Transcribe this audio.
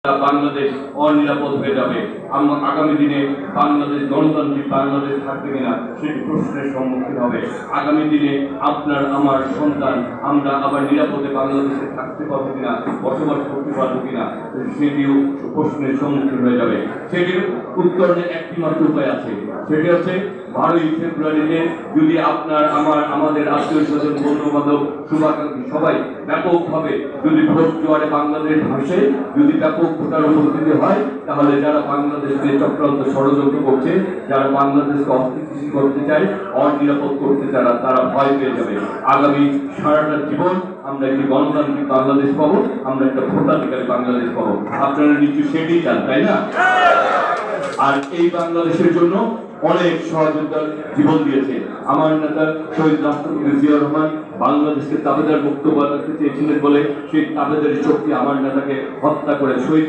বাংলাদেশ অনিরাপদ হয়ে যাবে। আগামী দিনে বাংলাদেশ গণতান্ত্রিক বাংলাদেশ থাকবে কিনা সেটি প্রশ্নের সম্মুখীন হবে। আগামী দিনে আপনার আমার সন্তান আমরা আবার নিরাপদে বাংলাদেশে থাকতে পারবো কিনা, বসবাস করতে পারবো কিনা সেটিও প্রশ্নের সম্মুখীন হয়ে যাবে। সেটির উত্তরের একটি মাত্র উপায় আছে, সেটি হচ্ছে 12ই ফেব্রুয়ারিতে যদি আপনার আমার আমাদের আত্মীয় স্বজন বন্ধু বান্ধব শুভাকাঙ্ক্ষী সবাই ব্যাপকভাবে যদি ভোট জোয়ারে বাংলাদেশ ভাসে, যদি ব্যাপক ভোটার উপস্থিতি হয়, তাহলে যারা বাংলাদেশকে চক্রান্ত ষড়যন্ত্র করছে, যারা বাংলাদেশকে অস্থিতিশীল করতে চায়, অনিরাপদ করতে যারা, তারা ভয় পেয়ে যাবে। আগামী সারাটা জীবন আমরা একটি গণতান্ত্রিক বাংলাদেশ পাবো, আমরা একটা ভোটাধিকারী বাংলাদেশ পাবো। আপনারা নিশ্চয়ই সেটাই চান, তাই না? আর এই বাংলাদেশের জন্য অনেক সহযোগিতার জীবন দিয়েছে আমার নেতা শহীদ রাষ্ট্রপতি জিয়াউর রহমান। বাংলাদেশকে তাবেদার বক্তব্য রাখতে চেয়েছিলেন বলে সেই তাবেদারি শক্তি আমার নেতাকে হত্যা করে শহীদ